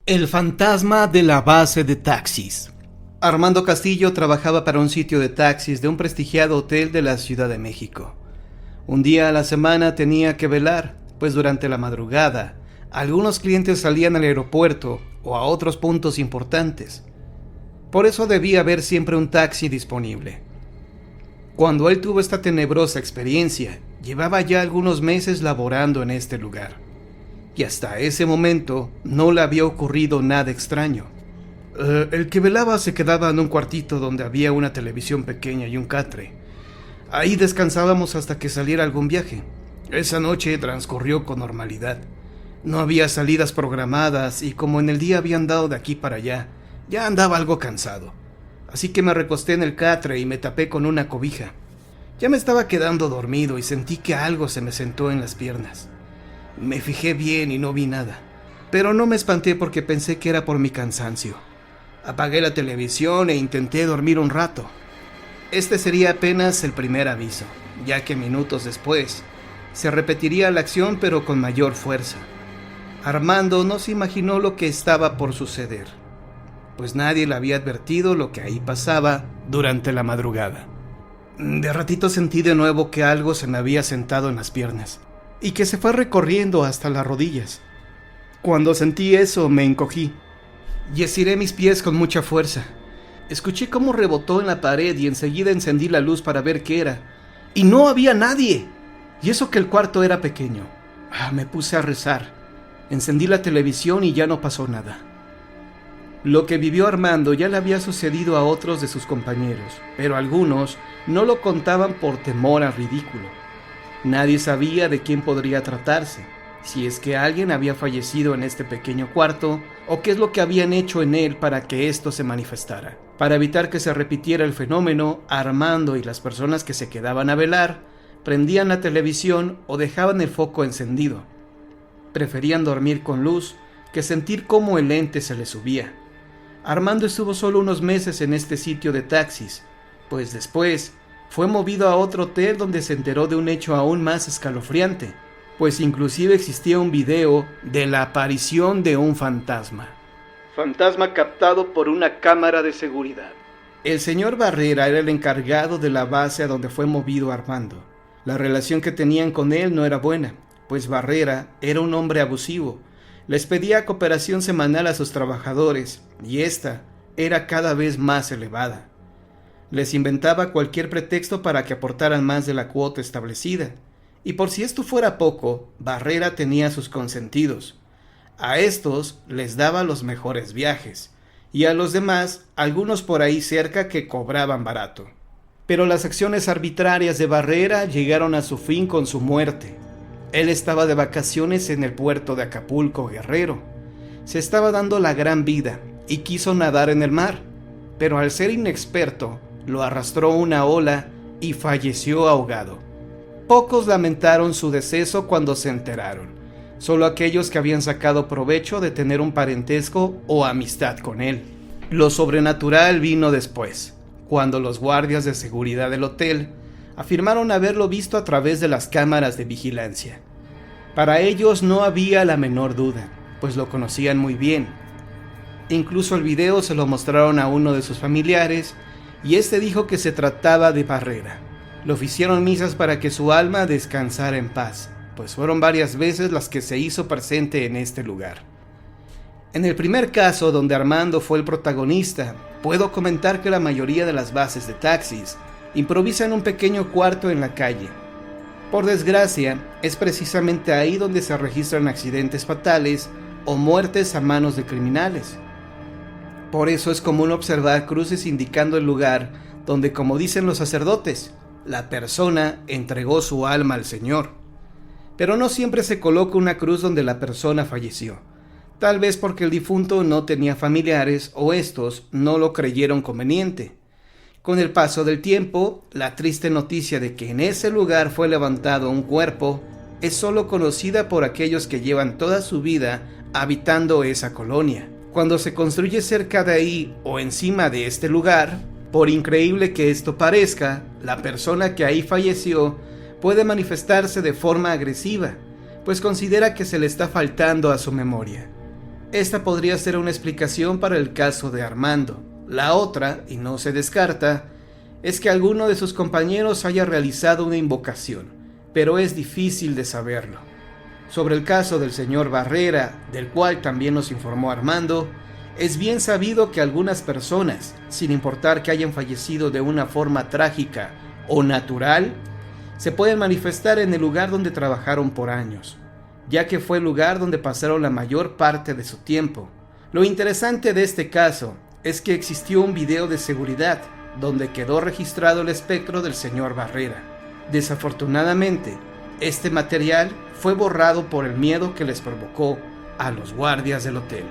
El fantasma de la base de taxis. Armando Castillo trabajaba para un sitio de taxis de un prestigiado hotel de la Ciudad de México. Un día a la semana tenía que velar, pues durante la madrugada, algunos clientes salían al aeropuerto o a otros puntos importantes. Por eso debía haber siempre un taxi disponible. Cuando él tuvo esta tenebrosa experiencia, llevaba ya algunos meses laborando en este lugar. Y hasta ese momento no le había ocurrido nada extraño. El que velaba se quedaba en un cuartito donde había una televisión pequeña y un catre. Ahí descansábamos hasta que saliera algún viaje. Esa noche transcurrió con normalidad. No había salidas programadas y como en el día había andado de aquí para allá, ya andaba algo cansado. Así que me recosté en el catre y me tapé con una cobija. Ya me estaba quedando dormido y sentí que algo se me sentó en las piernas. Me fijé bien y no vi nada, pero no me espanté porque pensé que era por mi cansancio. Apagué la televisión e intenté dormir un rato. Este sería apenas el primer aviso, ya que minutos después se repetiría la acción pero con mayor fuerza. Armando no se imaginó lo que estaba por suceder, pues nadie le había advertido lo que ahí pasaba durante la madrugada. De ratito sentí de nuevo que algo se me había sentado en las piernas y que se fue recorriendo hasta las rodillas. Cuando sentí eso me encogí y estiré mis pies con mucha fuerza. Escuché cómo rebotó en la pared y enseguida encendí la luz para ver qué era. Y no había nadie. Y eso que el cuarto era pequeño. Me puse a rezar. Encendí la televisión y ya no pasó nada. Lo que vivió Armando ya le había sucedido a otros de sus compañeros, pero algunos no lo contaban por temor al ridículo. Nadie sabía de quién podría tratarse, si es que alguien había fallecido en este pequeño cuarto o qué es lo que habían hecho en él para que esto se manifestara. Para evitar que se repitiera el fenómeno, Armando y las personas que se quedaban a velar prendían la televisión o dejaban el foco encendido. Preferían dormir con luz que sentir cómo el ente se le subía. Armando estuvo solo unos meses en este sitio de taxis, pues después fue movido a otro hotel donde se enteró de un hecho aún más escalofriante, pues inclusive existía un video de la aparición de un fantasma. Fantasma captado por una cámara de seguridad. El señor Barrera era el encargado de la base a donde fue movido Armando. La relación que tenían con él no era buena, pues Barrera era un hombre abusivo. Les pedía cooperación semanal a sus trabajadores, y esta era cada vez más elevada. Les inventaba cualquier pretexto para que aportaran más de la cuota establecida. Y por si esto fuera poco, Barrera tenía sus consentidos. A estos les daba los mejores viajes, y a los demás, algunos por ahí cerca que cobraban barato. Pero las acciones arbitrarias de Barrera llegaron a su fin con su muerte. Él estaba de vacaciones en el puerto de Acapulco, Guerrero. Se estaba dando la gran vida y quiso nadar en el mar, pero al ser inexperto, lo arrastró una ola y falleció ahogado. Pocos lamentaron su deceso cuando se enteraron, solo aquellos que habían sacado provecho de tener un parentesco o amistad con él. Lo sobrenatural vino después, cuando los guardias de seguridad del hotel afirmaron haberlo visto a través de las cámaras de vigilancia. Para ellos no había la menor duda, pues lo conocían muy bien. Incluso el video se lo mostraron a uno de sus familiares y este dijo que se trataba de Barrera. Le oficiaron misas para que su alma descansara en paz, pues fueron varias veces las que se hizo presente en este lugar. En el primer caso, donde Armando fue el protagonista, puedo comentar que la mayoría de las bases de taxis improvisan un pequeño cuarto en la calle. Por desgracia, es precisamente ahí donde se registran accidentes fatales o muertes a manos de criminales. Por eso es común observar cruces indicando el lugar donde, como dicen los sacerdotes, la persona entregó su alma al Señor. Pero no siempre se coloca una cruz donde la persona falleció, tal vez porque el difunto no tenía familiares o estos no lo creyeron conveniente. Con el paso del tiempo, la triste noticia de que en ese lugar fue levantado un cuerpo es solo conocida por aquellos que llevan toda su vida habitando esa colonia. Cuando se construye cerca de ahí o encima de este lugar, por increíble que esto parezca, la persona que ahí falleció puede manifestarse de forma agresiva, pues considera que se le está faltando a su memoria. Esta podría ser una explicación para el caso de Armando. La otra, y no se descarta, es que alguno de sus compañeros haya realizado una invocación, pero es difícil de saberlo. Sobre el caso del señor Barrera, del cual también nos informó Armando, es bien sabido que algunas personas, sin importar que hayan fallecido de una forma trágica o natural, se pueden manifestar en el lugar donde trabajaron por años, ya que fue el lugar donde pasaron la mayor parte de su tiempo. Lo interesante de este caso es que existió un video de seguridad donde quedó registrado el espectro del señor Barrera. Desafortunadamente, este material fue borrado por el miedo que les provocó a los guardias del hotel.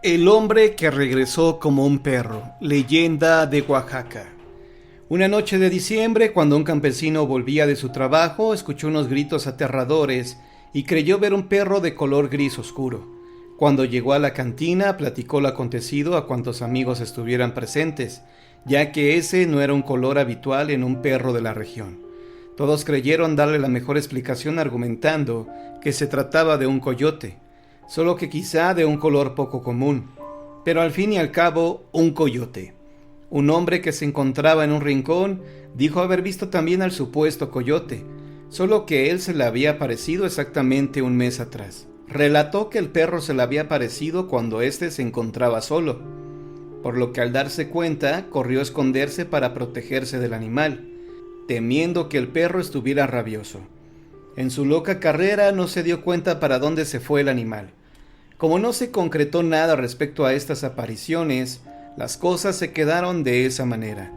El hombre que regresó como un perro, leyenda de Oaxaca. Una noche de diciembre, cuando un campesino volvía de su trabajo, escuchó unos gritos aterradores y creyó ver un perro de color gris oscuro. Cuando llegó a la cantina, platicó lo acontecido a cuantos amigos estuvieran presentes, ya que ese no era un color habitual en un perro de la región. Todos creyeron darle la mejor explicación argumentando que se trataba de un coyote, solo que quizá de un color poco común, pero al fin y al cabo un coyote. Un hombre que se encontraba en un rincón dijo haber visto también al supuesto coyote, solo que él se le había aparecido exactamente un mes atrás. Relató que el perro se le había aparecido cuando éste se encontraba solo, por lo que al darse cuenta corrió a esconderse para protegerse del animal, temiendo que el perro estuviera rabioso. En su loca carrera no se dio cuenta para dónde se fue el animal. Como no se concretó nada respecto a estas apariciones, las cosas se quedaron de esa manera.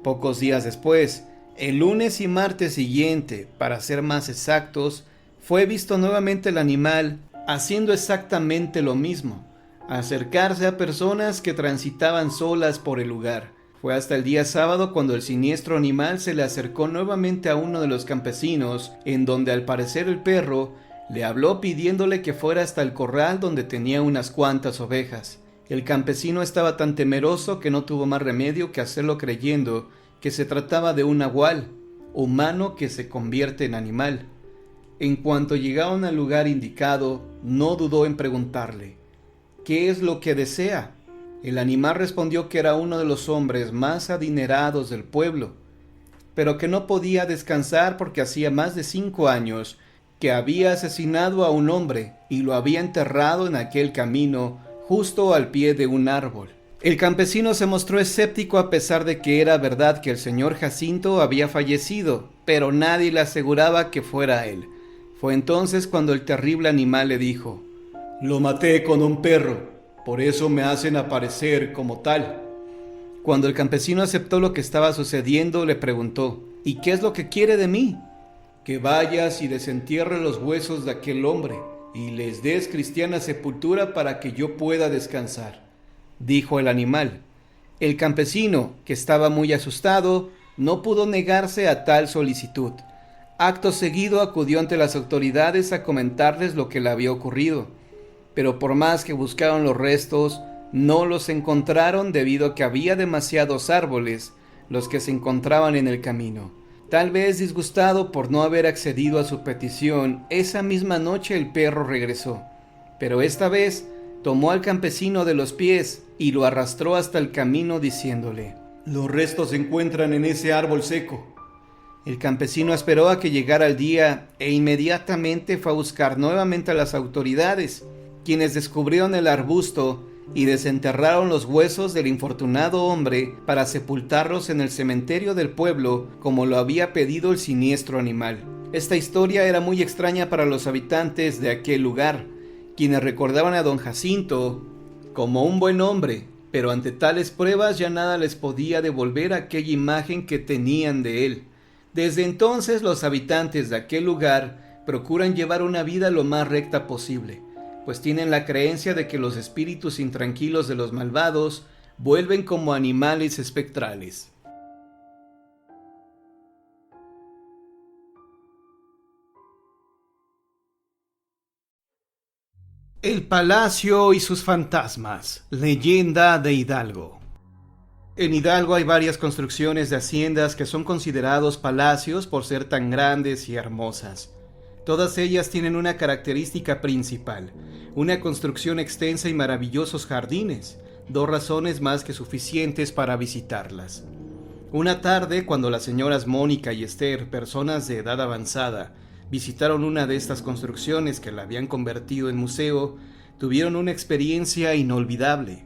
Pocos días después, el lunes y martes siguiente, para ser más exactos, fue visto nuevamente el animal haciendo exactamente lo mismo, acercarse a personas que transitaban solas por el lugar. Fue hasta el día sábado cuando el siniestro animal se le acercó nuevamente a uno de los campesinos, en donde al parecer el perro le habló pidiéndole que fuera hasta el corral donde tenía unas cuantas ovejas. El campesino estaba tan temeroso que no tuvo más remedio que hacerlo creyendo que se trataba de un nahual, humano que se convierte en animal. En cuanto llegaron al lugar indicado, no dudó en preguntarle: ¿qué es lo que desea? El animal respondió que era uno de los hombres más adinerados del pueblo, pero que no podía descansar porque hacía más de 5 años que había asesinado a un hombre y lo había enterrado en aquel camino justo al pie de un árbol. El campesino se mostró escéptico a pesar de que era verdad que el señor Jacinto había fallecido, pero nadie le aseguraba que fuera él. Fue entonces cuando el terrible animal le dijo: «Lo maté con un perro. Por eso me hacen aparecer como tal». Cuando el campesino aceptó lo que estaba sucediendo, le preguntó: «¿Y qué es lo que quiere de mí?». «Que vayas y desentierres los huesos de aquel hombre y les des cristiana sepultura para que yo pueda descansar», dijo el animal. El campesino, que estaba muy asustado, no pudo negarse a tal solicitud. Acto seguido acudió ante las autoridades a comentarles lo que le había ocurrido, pero por más que buscaron los restos, no los encontraron debido a que había demasiados árboles los que se encontraban en el camino. Tal vez disgustado por no haber accedido a su petición, esa misma noche el perro regresó, pero esta vez tomó al campesino de los pies y lo arrastró hasta el camino diciéndole: «Los restos se encuentran en ese árbol seco». El campesino esperó a que llegara el día e inmediatamente fue a buscar nuevamente a las autoridades, quienes descubrieron el arbusto y desenterraron los huesos del infortunado hombre para sepultarlos en el cementerio del pueblo como lo había pedido el siniestro animal. Esta historia era muy extraña para los habitantes de aquel lugar, quienes recordaban a don Jacinto como un buen hombre, pero ante tales pruebas ya nada les podía devolver aquella imagen que tenían de él. Desde entonces los habitantes de aquel lugar procuran llevar una vida lo más recta posible, pues tienen la creencia de que los espíritus intranquilos de los malvados vuelven como animales espectrales. El Palacio y sus fantasmas. Leyenda de Hidalgo. En Hidalgo hay varias construcciones de haciendas que son considerados palacios por ser tan grandes y hermosas. Todas ellas tienen una característica principal, una construcción extensa y maravillosos jardines, dos razones más que suficientes para visitarlas. Una tarde, cuando las señoras Mónica y Esther, personas de edad avanzada, visitaron una de estas construcciones que la habían convertido en museo, tuvieron una experiencia inolvidable.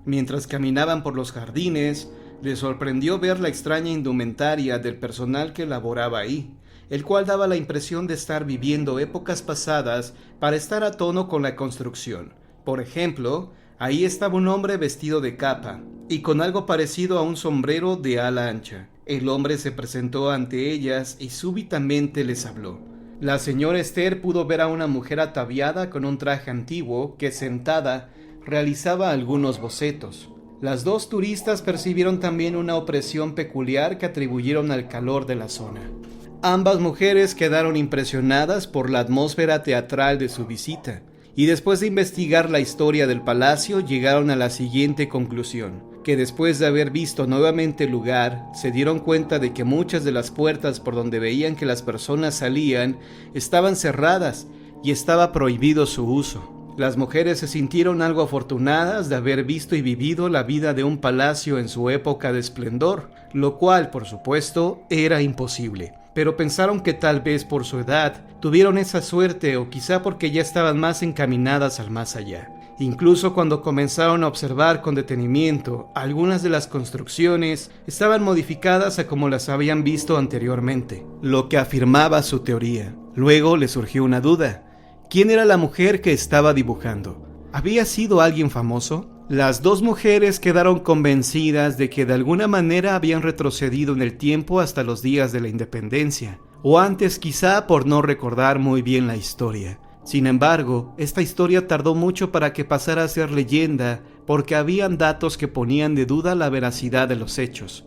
Mientras caminaban por los jardines, les sorprendió ver la extraña indumentaria del personal que laboraba ahí, el cual daba la impresión de estar viviendo épocas pasadas para estar a tono con la construcción. Por ejemplo, ahí estaba un hombre vestido de capa y con algo parecido a un sombrero de ala ancha. El hombre se presentó ante ellas y súbitamente les habló. La señora Esther pudo ver a una mujer ataviada con un traje antiguo que, sentada, realizaba algunos bocetos. Las dos turistas percibieron también una opresión peculiar que atribuyeron al calor de la zona. Ambas mujeres quedaron impresionadas por la atmósfera teatral de su visita, y después de investigar la historia del palacio llegaron a la siguiente conclusión, que después de haber visto nuevamente el lugar, se dieron cuenta de que muchas de las puertas por donde veían que las personas salían estaban cerradas y estaba prohibido su uso. Las mujeres se sintieron algo afortunadas de haber visto y vivido la vida de un palacio en su época de esplendor, lo cual, por supuesto, era imposible. Pero pensaron que tal vez por su edad tuvieron esa suerte o quizá porque ya estaban más encaminadas al más allá. Incluso cuando comenzaron a observar con detenimiento, algunas de las construcciones estaban modificadas a como las habían visto anteriormente, lo que afirmaba su teoría. Luego le surgió una duda. ¿Quién era la mujer que estaba dibujando? ¿Había sido alguien famoso? Las dos mujeres quedaron convencidas de que de alguna manera habían retrocedido en el tiempo hasta los días de la independencia, o antes quizá por no recordar muy bien la historia. Sin embargo, esta historia tardó mucho para que pasara a ser leyenda porque habían datos que ponían de duda la veracidad de los hechos.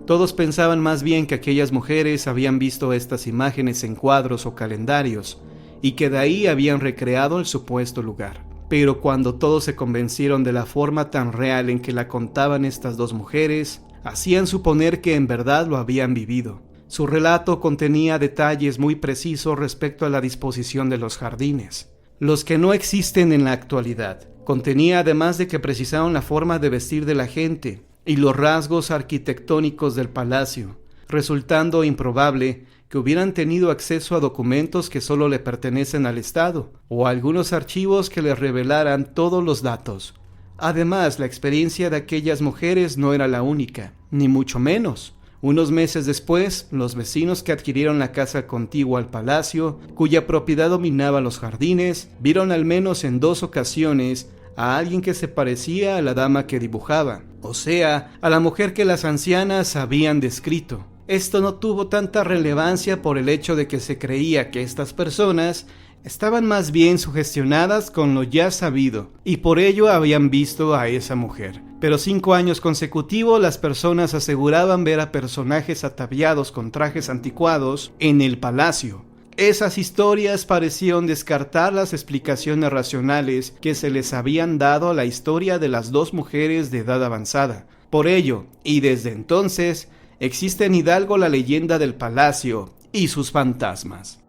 Todos pensaban más bien que aquellas mujeres habían visto estas imágenes en cuadros o calendarios y que de ahí habían recreado el supuesto lugar. Pero cuando todos se convencieron de la forma tan real en que la contaban estas dos mujeres, hacían suponer que en verdad lo habían vivido. Su relato contenía detalles muy precisos respecto a la disposición de los jardines, los que no existen en la actualidad. Contenía además de que precisaron la forma de vestir de la gente y los rasgos arquitectónicos del palacio, resultando improbable que hubieran tenido acceso a documentos que solo le pertenecen al Estado, o a algunos archivos que les revelaran todos los datos. Además, la experiencia de aquellas mujeres no era la única, ni mucho menos. Unos meses después, los vecinos que adquirieron la casa contigua al palacio, cuya propiedad dominaba los jardines, vieron al menos en 2 ocasiones a alguien que se parecía a la dama que dibujaba, o sea, a la mujer que las ancianas habían descrito. Esto no tuvo tanta relevancia por el hecho de que se creía que estas personas estaban más bien sugestionadas con lo ya sabido, y por ello habían visto a esa mujer. Pero 5 años consecutivos las personas aseguraban ver a personajes ataviados con trajes anticuados en el palacio. Esas historias parecieron descartar las explicaciones racionales que se les habían dado a la historia de las dos mujeres de edad avanzada. Por ello, y desde entonces, existe en Hidalgo la leyenda del palacio y sus fantasmas.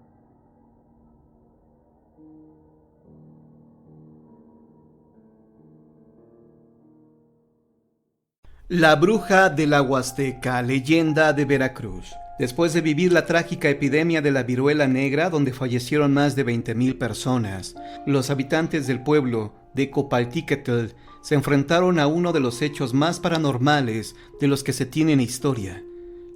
La bruja de la Huasteca, leyenda de Veracruz. Después de vivir la trágica epidemia de la viruela negra, donde fallecieron más de 20,000 personas, los habitantes del pueblo de Copaltiquetl se enfrentaron a uno de los hechos más paranormales de los que se tiene en historia.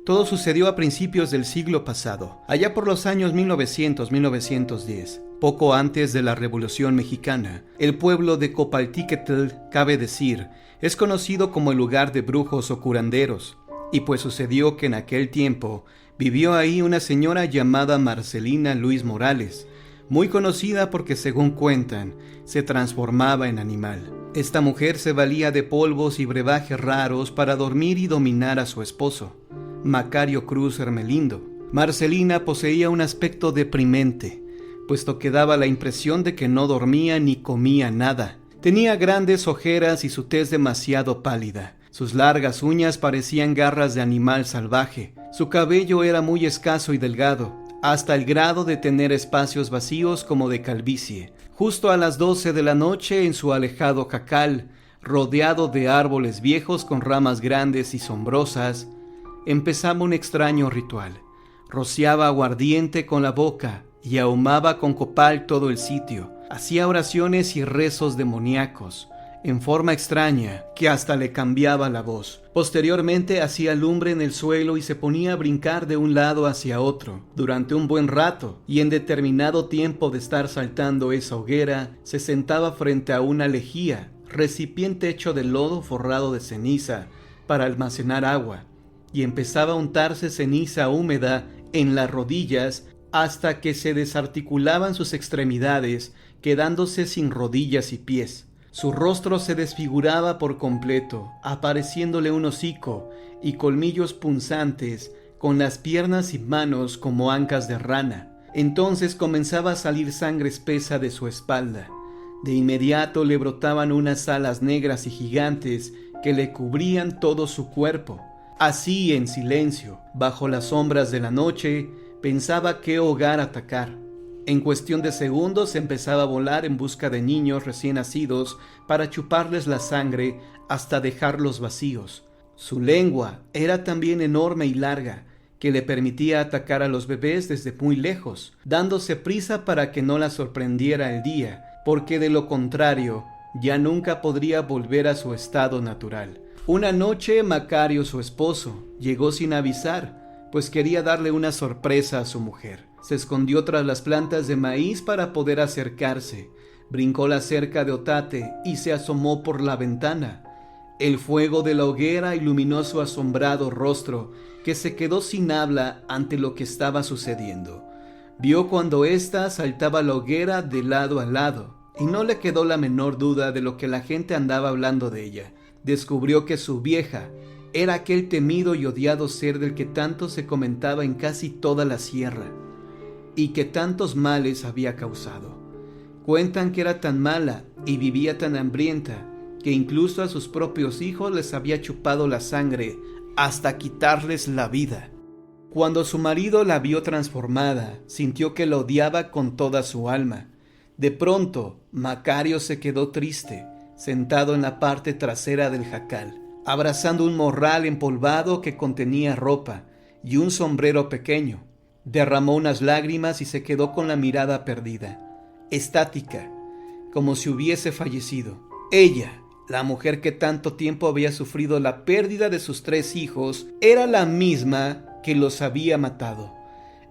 Todo sucedió a principios del siglo pasado, allá por los años 1900-1910. Poco antes de la Revolución Mexicana, el pueblo de Copaltiquetl, cabe decir, es conocido como el lugar de brujos o curanderos, y pues sucedió que en aquel tiempo vivió ahí una señora llamada Marcelina Luis Morales, muy conocida porque, según cuentan, se transformaba en animal. Esta mujer se valía de polvos y brebajes raros para dormir y dominar a su esposo, Macario Cruz Hermelindo. Marcelina poseía un aspecto deprimente, puesto que daba la impresión de que no dormía ni comía nada. Tenía grandes ojeras y su tez demasiado pálida. Sus largas uñas parecían garras de animal salvaje. Su cabello era muy escaso y delgado, hasta el grado de tener espacios vacíos como de calvicie. Justo a las 12 de la noche, en su alejado jacal, rodeado de árboles viejos con ramas grandes y sombrosas, empezaba un extraño ritual. Rociaba aguardiente con la boca y ahumaba con copal todo el sitio. Hacía oraciones y rezos demoníacos, en forma extraña, que hasta le cambiaba la voz. Posteriormente hacía lumbre en el suelo y se ponía a brincar de un lado hacia otro, durante un buen rato, y en determinado tiempo de estar saltando esa hoguera, se sentaba frente a una lejía, recipiente hecho de lodo forrado de ceniza, para almacenar agua, y empezaba a untarse ceniza húmeda en las rodillas hasta que se desarticulaban sus extremidades, quedándose sin rodillas y pies. Su rostro se desfiguraba por completo, apareciéndole un hocico y colmillos punzantes, con las piernas y manos como ancas de rana. Entonces comenzaba a salir sangre espesa de su espalda. De inmediato le brotaban unas alas negras y gigantes que le cubrían todo su cuerpo. Así, en silencio, bajo las sombras de la noche, pensaba qué hogar atacar. En cuestión de segundos empezaba a volar en busca de niños recién nacidos para chuparles la sangre hasta dejarlos vacíos. Su lengua era también enorme y larga, que le permitía atacar a los bebés desde muy lejos, dándose prisa para que no la sorprendiera el día, porque de lo contrario ya nunca podría volver a su estado natural. Una noche Macario, su esposo, llegó sin avisar, pues quería darle una sorpresa a su mujer. Se escondió tras las plantas de maíz para poder acercarse, brincó la cerca de otate y se asomó por la ventana. El fuego de la hoguera iluminó su asombrado rostro, que se quedó sin habla ante lo que estaba sucediendo. Vio cuando ésta saltaba la hoguera de lado a lado, y no le quedó la menor duda de lo que la gente andaba hablando de ella. Descubrió que su vieja era aquel temido y odiado ser del que tanto se comentaba en casi toda la sierra, y que tantos males había causado. Cuentan que era tan mala y vivía tan hambrienta, que incluso a sus propios hijos les había chupado la sangre hasta quitarles la vida. Cuando su marido la vio transformada, sintió que la odiaba con toda su alma. De pronto, Macario se quedó triste, sentado en la parte trasera del jacal, abrazando un morral empolvado que contenía ropa y un sombrero pequeño. Derramó unas lágrimas y se quedó con la mirada perdida, estática, como si hubiese fallecido. Ella, la mujer que tanto tiempo había sufrido la pérdida de sus 3 hijos, era la misma que los había matado.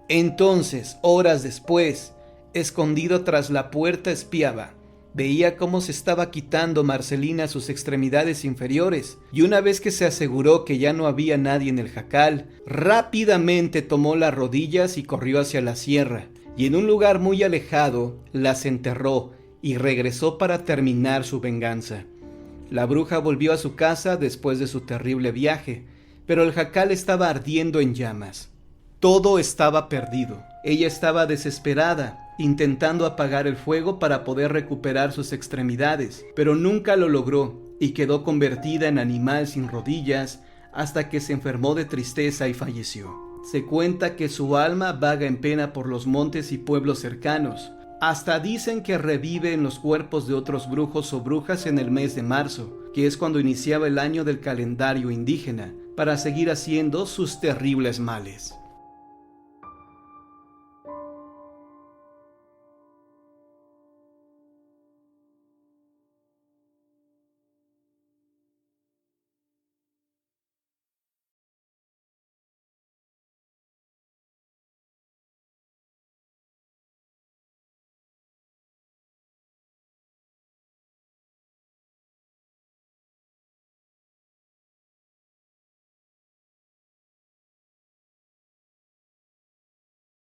Entonces, horas después, escondido tras la puerta, espiaba. Veía cómo se estaba quitando Marcelina sus extremidades inferiores, y una vez que se aseguró que ya no había nadie en el jacal, rápidamente tomó las rodillas y corrió hacia la sierra, y en un lugar muy alejado las enterró y regresó para terminar su venganza. La bruja volvió a su casa después de su terrible viaje, pero el jacal estaba ardiendo en llamas. Todo estaba perdido. Ella estaba desesperada, intentando apagar el fuego para poder recuperar sus extremidades, pero nunca lo logró y quedó convertida en animal sin rodillas hasta que se enfermó de tristeza y falleció. Se cuenta que su alma vaga en pena por los montes y pueblos cercanos. Hasta dicen que revive en los cuerpos de otros brujos o brujas en el mes de marzo, que es cuando iniciaba el año del calendario indígena, para seguir haciendo sus terribles males.